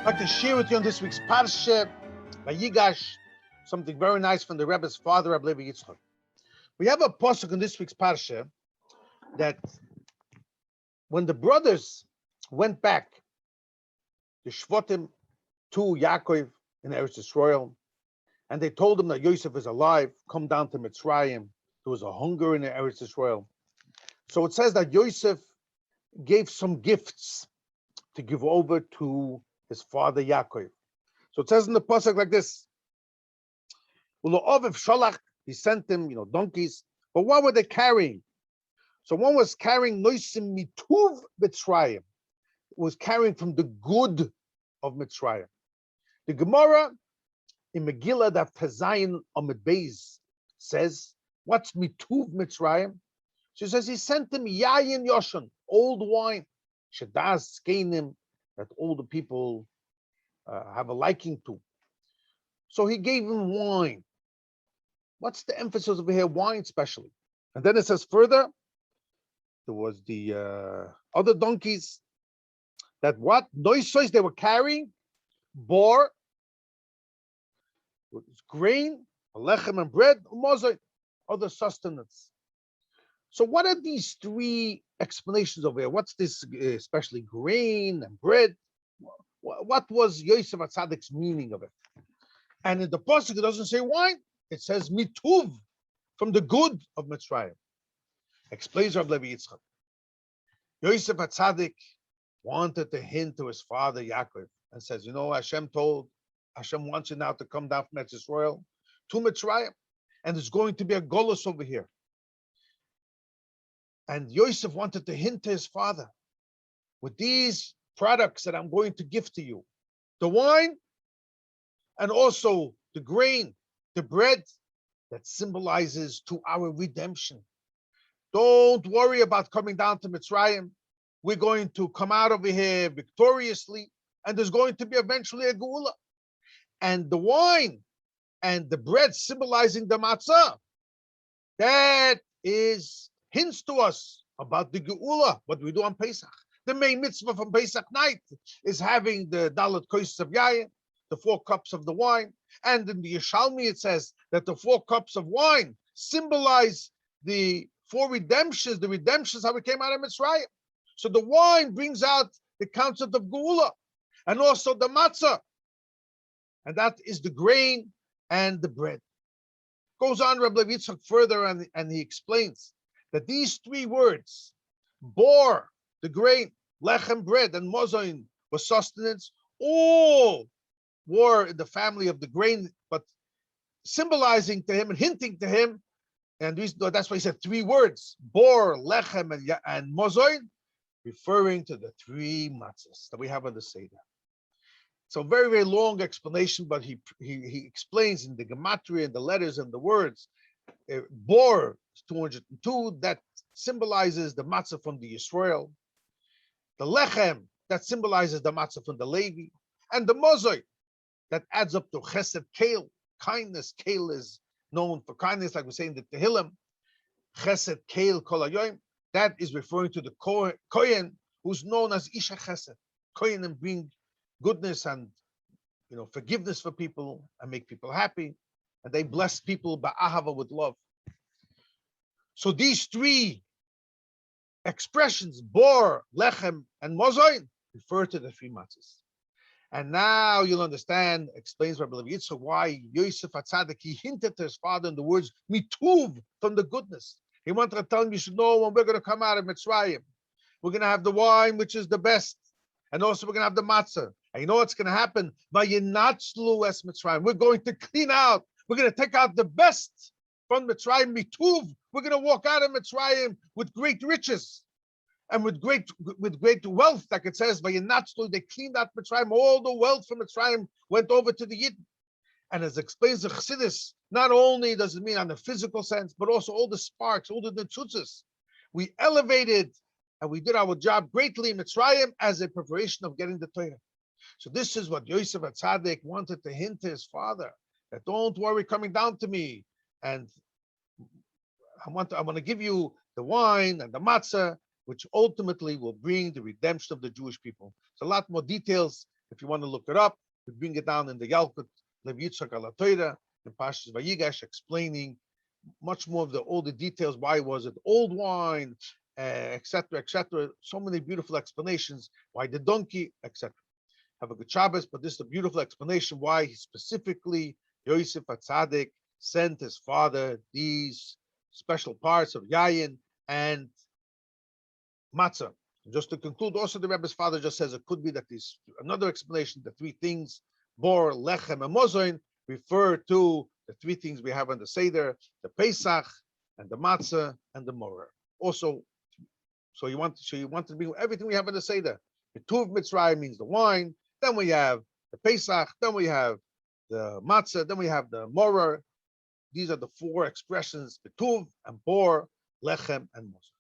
I'd like to share with you on this week's Parshas, Yigash, something very nice from the Rebbe's father, Rabbi Levi Yitzchok. We have a pasuk in this week's Parsha that when the brothers went back, the Shvatim, to Yaakov in Eretz Yisrael, and they told him that Yosef is alive, come down to Mitzrayim. There was a hunger in Eretz Yisrael. So it says that Yosef gave some gifts to give over to his father Yaakov. So it says in the pasuk like this: he sent them, donkeys. But what were they carrying? So one was carrying noisim mituv Mitzrayim. It was carrying from the good of Mitzrayim. The Gemara in Megillah Daf Tezayin Amud Beis says, "What's mituv Mitzrayim?" She says he sent them yayin yoshan, old wine, shadas skeinim, that all the people have a liking to. So he gave him wine. What's the emphasis over here? Wine, especially. And then it says further, there was the other donkeys that what noisos they were carrying bore grain, lechem and bread, umozot, other sustenance. So what are these three explanations over here? What's this, especially grain and bread? What was Yosef HaTzadik's meaning of it? And in the pasuk, it doesn't say wine. It says mituv, from the good of Mitzrayim. Explains Rabbi Levi Yitzchok. Yosef HaTzadik wanted to hint to his father Yaakov and says, Hashem wants you now to come down from Eretz Yisrael to Mitzrayim, and there's going to be a golus over here. And Yosef wanted to hint to his father, with these products that I'm going to give to you, the wine and also the grain, the bread that symbolizes to our redemption. Don't worry about coming down to Mitzrayim. We're going to come out over here victoriously, and there's going to be eventually a geula. And the wine and the bread symbolizing the matzah, that is hints to us about the geula, what we do on Pesach. The main mitzvah from Pesach night is having the dalet kosos of yayin, the 4 cups of the wine. And in the Yishalmi it says that the 4 cups of wine symbolize the 4 redemptions, the redemptions how we came out of Mitzrayim. So the wine brings out the concept of geula, and also the matzah, and that is the grain and the bread. Goes on Rabbi Yitzchok further, and he explains that these 3 words, bor, the grain, lechem, bread, and mozoin, was sustenance, all were in the family of the grain, but symbolizing to him and hinting to him, and that's why he said 3 words, bor, lechem, and mozoin, referring to the 3 matzahs that we have on the Seder. So very, very long explanation, but he explains in the gematria and the letters and the words. Bor is 202, that symbolizes the matzah from the Yisrael. The lechem, that symbolizes the matzah from the Levi. And the mozoy, that adds up to chesed keil, kindness. Keil is known for kindness, like we say in the Tehillim. Chesed keil kol hayoim, that is referring to the kohen, who's known as isha chesed. Kohenim bring goodness and forgiveness for people and make people happy, and they bless people ba'ahava, with love. So these 3 expressions, bor, lechem, and mozoin, refer to the 3 matzahs. And now you'll understand, explains Rabbi Levi Yitzchok, why Yosef HaTzadik, he hinted to his father in the words mituv, from the goodness. He wanted to tell him, you should know when we're going to come out of Mitzrayim, we're going to have the wine, which is the best, and also we're going to have the matzah. And you know what's going to happen? Vayinatzlu es Mitzrayim. We're going to clean out. We're going to take out the best from Mitzrayim, mituv. We're going to walk out of Mitzrayim with great riches and with great wealth. Like it says, Vayinatzlu, they cleaned out Mitzrayim. All the wealth from Mitzrayim went over to the Yidden. And as explains the Chassidus, not only does it mean on the physical sense, but also all the sparks, all the netzutzes. We elevated and we did our job greatly in Mitzrayim as a preparation of getting the Torah. So this is what Yosef HaTzadik wanted to hint to his father, that don't worry coming down to me, and I want to give you the wine and the matzah, which ultimately will bring the redemption of the Jewish people. There's a lot more details If you want to look it up, we bring it down in the Yalkut Levi Yitzchok ala Torah in Parshas Vayigash, explaining much more of all the details. Why was it old wine, etc., etc. So many beautiful explanations. Why the donkey, etc. Have a good Shabbos, but this is a beautiful explanation why he specifically, Yosef HaTzadik, sent his father these special parts of yayin and matzah. Just to conclude, also the Rebbe's father just says it could be that this another explanation, the three things, bor, lechem, and mozoin, refer to the three things we have on the Seder, the Pesach, and the matzah, and the morah. Also, so you want to bring everything we have on the Seder. The Tuv Mitzrayim means the wine, then we have the Pesach, then we have the matzah, then we have the morah. These are the four expressions, betuv and bor, lechem, and mozer.